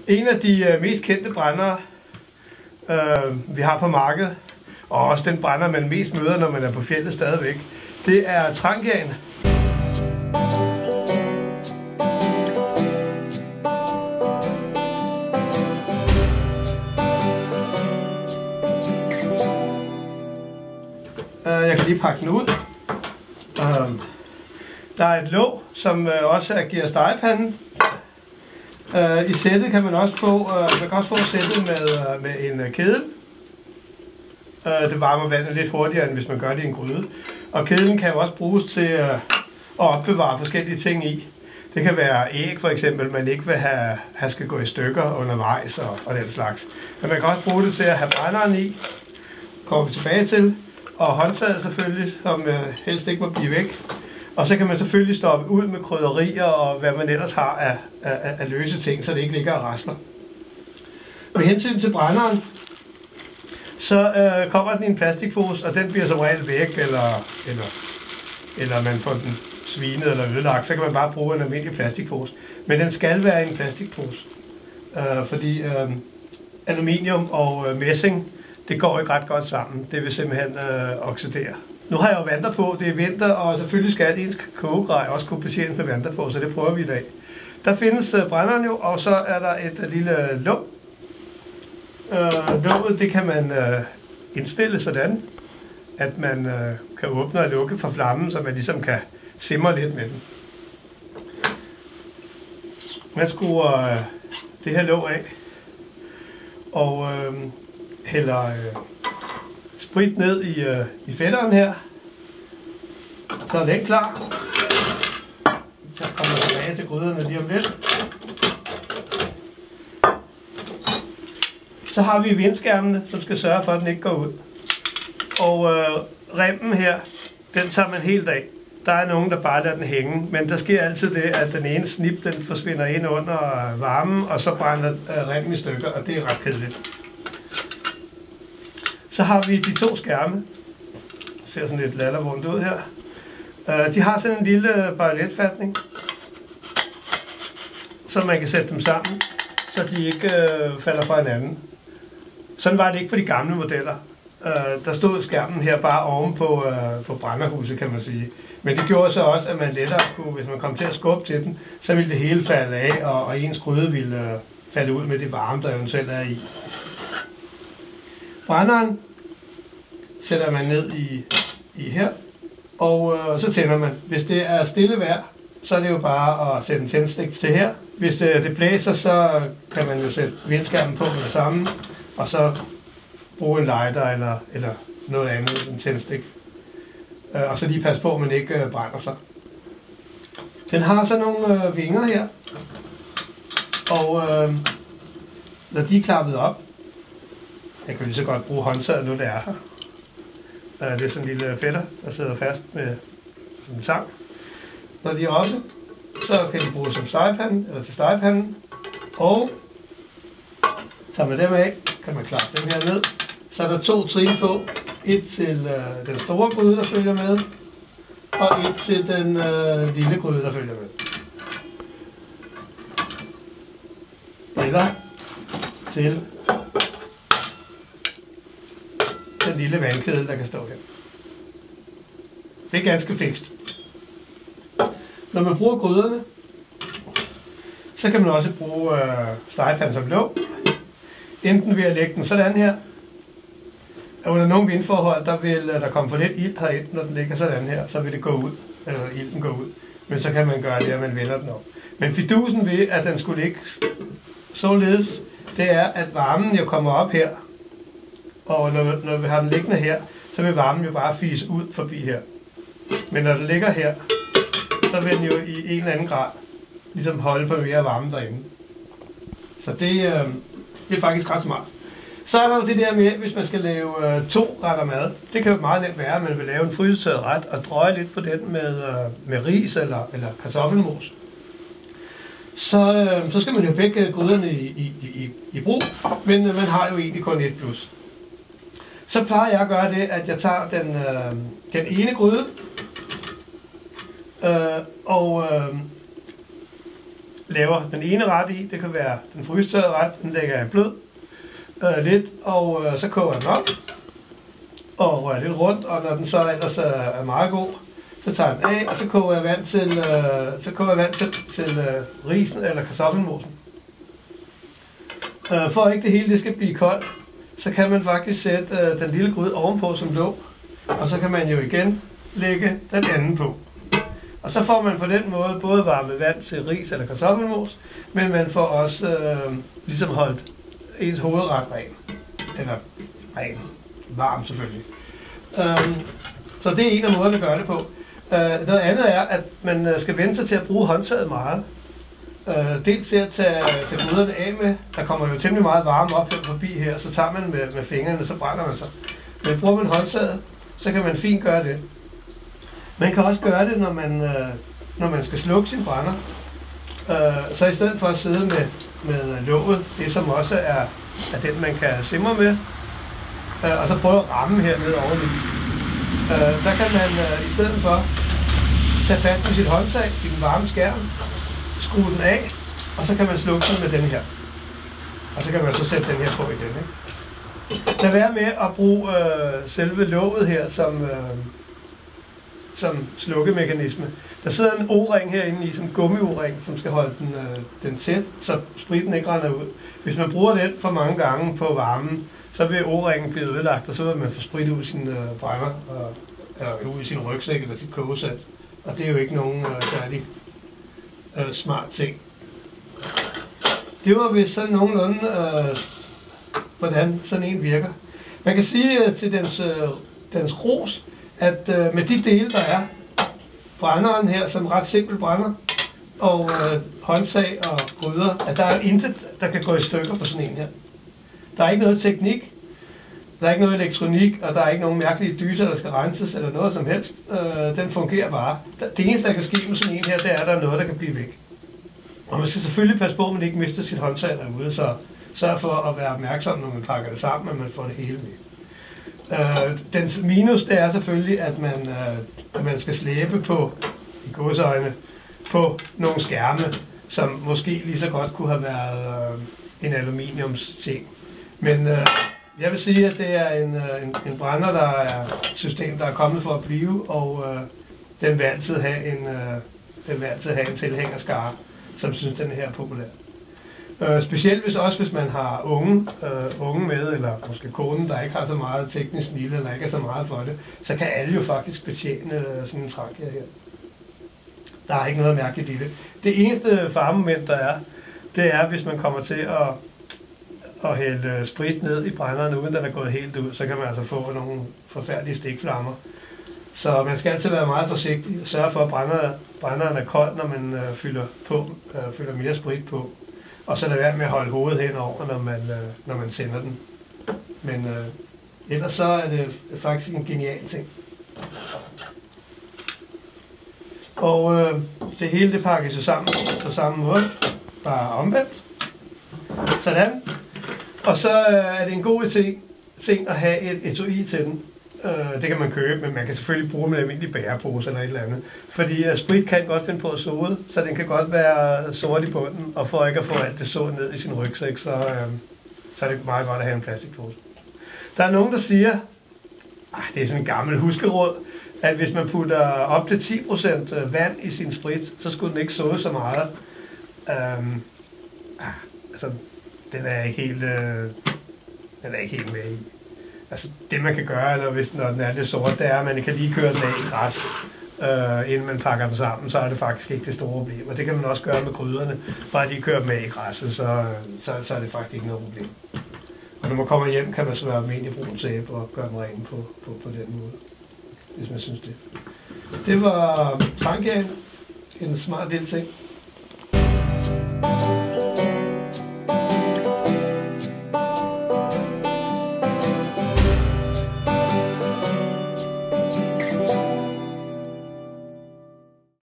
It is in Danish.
En af de mest kendte brændere, vi har på markedet, og også den brænder, man mest møder, når man er på fjeldet stadigvæk, det er trangian. Jeg kan lige pakke den ud. Der er et låg, som også agerer stegepanden. I sættet kan man også få, sættet med en kedel. Det varmer vandet lidt hurtigere, end hvis man gør det i en gryde. Og kedlen kan jo også bruges til at opbevare forskellige ting i. Det kan være æg for eksempel, man ikke vil have skal gå i stykker undervejs og den slags. Men man kan også bruge det til at have brænderen i. Kommer vi tilbage til. Og håndtaget selvfølgelig, som helst ikke må blive væk. Og så kan man selvfølgelig stoppe ud med krydderier og hvad man ellers har af løse ting, så det ikke ligger og rasler. Med hensyn til brænderen, så kommer den i en plastikpose, og den bliver som regel væk, eller man får den svinet eller ødelagt, så kan man bare bruge en almindelig plastikpose. Men den skal være i en plastikpose, fordi aluminium og messing, det går ikke ret godt sammen. Det vil simpelthen oxidere. Nu har jeg jo vanter på, det er vinter, og selvfølgelig skal ens kogegrej også kunne betjenes med vanter på, så det prøver vi i dag. Der findes brænderen jo, og så er der et lille låg. Låget, det kan man indstille sådan, at man kan åbne og lukke for flammen, så man ligesom kan simre lidt med den. Man skruer det her låg af, og hælder sprit ned i fætteren her. Så er den klar. Så kommer jeg tilbage til gryderne lige om lidt. Så har vi vindskærmene, som skal sørge for, at den ikke går ud. Og remmen her, den tager man helt af. Der er nogen, der bare lader den hænge, men der sker altid det, at den ene snip, den forsvinder ind under varmen, og så brænder remmen i stykker, og det er ret kedeligt. Så har vi de to skærme. Det ser sådan lidt lallervundt ud her. De har sådan en lille bajoletfatning, så man kan sætte dem sammen, så de ikke falder fra hinanden. Sådan var det ikke på de gamle modeller. Der stod skærmen her bare oven på brænderhuset, kan man sige. Men det gjorde så også, at man lettere kunne, hvis man kom til at skubbe til den, så ville det hele falde af, og ens gryde ville falde ud med det varme, der eventuelt er i. Brænderen sætter man ned i her, og så tænder man. Hvis det er stille vejr, så er det jo bare at sætte en tændstik til her. Hvis det blæser, så kan man jo sætte vindskærmen på med det samme, og så bruge en lighter eller noget andet, en tændstik. Og så lige passe på, at man ikke brænder sig. Den har så nogle vinger her, og når de er klappet op, jeg kan lige så godt bruge håndtaget, nu det er her. Det er sådan en lille fætter, der sidder fast med en tang. Når de er oppe, så kan de bruges som stegepande, eller til stegepanden. Og tager man dem af, kan man klappe dem her ned. Så er der to trin på. Et til den store gryde, der følger med, og et til den lille gryde, der følger med. Eller til den lille vandkedel, der kan stå her. Det er ganske fikst. Når man bruger gryderne, så kan man også bruge stegepanden som låg. Enten ved at lægge den sådan her. Under nogle vindforhold, der vil der komme for lidt ilt herind, når den ligger sådan her, så vil det gå ud, eller ilten gå ud. Men så kan man gøre det, at man vender den op. Men fidusen ved, at den skulle ligge således, det er, at varmen jo kommer op her. Og når vi har den liggende her, så vil varmen jo bare fise ud forbi her. Men når den ligger her, så vil den jo i en eller anden grad ligesom holde på mere varme derinde. Så det er faktisk ret smart. Så er der jo det der med, hvis man skal lave 2 retter mad. Det kan jo meget nemt være, at man vil lave en frysetørret ret og drøje lidt på den med ris eller kartoffelmos. Så skal man jo begge gryderne i brug, men man har jo egentlig kun 1+. Så plejer jeg at gøre det, at jeg tager den ene gryde og laver den ene ret i. Det kan være den frystørrede ret, den lægger jeg blød lidt, og så koger jeg den op og rører lidt rundt, og når den så ellers er meget god, så tager jeg den af, og så koger jeg vand til risen eller kartoffelmosen. For at ikke det hele det skal blive koldt, så kan man faktisk sætte den lille gryde ovenpå som låg, og så kan man jo igen lægge den anden på. Og så får man på den måde både varme vand til ris eller kartoffelmos, men man får også ligesom holdt ens hovedret ren. Eller ren. Varm selvfølgelig. Så det er en af måderne at gøre det på. Noget andet er, at man skal vende sig til at bruge håndtaget meget. Dels til at tage gryderne af med. Der kommer jo temmelig meget varme op forbi her, så tager man med fingrene, så brænder man sig. Men bruger man håndtaget, så kan man fint gøre det. Man kan også gøre det, når man skal slukke sin brænder. Så i stedet for at sidde med låget, det som også er den, man kan simre med, og så prøve at ramme hernede oveni. Der kan man i stedet for tage fat på sit håndtag i den varme skærm, skrue den af, og så kan man slukke den med den her. Og så kan man så sætte den her på igen. Ikke? Lad være med at bruge selve låget her som slukkemekanisme. Der sidder en O-ring herinde i, sådan en gummi-O-ring, som skal holde den tæt, så spriten ikke render ud. Hvis man bruger den for mange gange på varmen, så vil O-ringen blive ødelagt, og så vil man få sprit ud i sine brænder, eller ud i sin rygsæk eller sit kogesæt. Og det er jo ikke nogen særlig smart ting. Det var vist sådan nogenlunde, hvordan sådan en virker. Man kan sige til dens ros, at med de dele, der er, brænderen her, som ret simpel brænder, og håndtag og gryder, at der er intet, der kan gå i stykker på sådan en her. Der er ikke noget teknik, der er ikke noget elektronik, og der er ikke nogen mærkelige dyser, der skal renses eller noget som helst. Den fungerer bare. Det eneste, der kan ske med sådan en her, det er, at der er noget, der kan blive væk. Og man skal selvfølgelig passe på, at man ikke mister sit håndtag derude, så sørg for at være opmærksom, når man pakker det sammen, at man får det hele med. Dens minus, det er selvfølgelig, at man skal slæbe på, i godsøjne, på nogle skærme, som måske lige så godt kunne have været en aluminiumsting. Men jeg vil sige, at det er en brænder, der er et system, der er kommet for at blive, og den vil altid have en tilhængerskare, som synes, den her er populær. Specielt hvis man har unge med, eller måske konen, der ikke har så meget teknisk snille, eller ikke er så meget for det, så kan alle jo faktisk betjene sådan en trak her. Der er ikke noget mærkeligt i det. Det eneste faremoment, der er, det er, hvis man kommer til at hælde sprit ned i brænderne, uden den er gået helt ud, så kan man altså få nogle forfærdelige stikflammer. Så man skal altid være meget forsigtig og sørge for, at brænderen er kold, når man fylder mere sprit på. Og så lad være med at holde hovedet henover, når man sender den. Men ellers så er det faktisk en genial ting. Og det hele det pakkes jo sammen på samme måde, bare omvendt. Sådan. Og så er det en god ting at have et etui til den. Det kan man købe, men man kan selvfølgelig bruge med en almindelig bærepose eller et eller andet. Fordi sprit kan godt finde på at sode, så den kan godt være sort i bunden, og for ikke at få alt det sod ned i sin rygsæk, så er det meget godt at have en plastikpose. Der er nogen, der siger, det er sådan en gammel huskeråd, at hvis man putter op til 10% vand i sin sprit, så skulle den ikke sode så meget. Altså, den er ikke helt med i. Altså det man kan gøre, når den er lidt sort, det er, at man kan lige køre den af i græs, inden man pakker den sammen, så er det faktisk ikke det store problem. Og det kan man også gøre med gryderne, bare lige køre dem af i græsset, så er det faktisk ikke noget problem. Og når man kommer hjem, kan man så være med i brun sæbe og gøre den ren på den måde, hvis man synes det. Det var Trangian, en smart lille ting.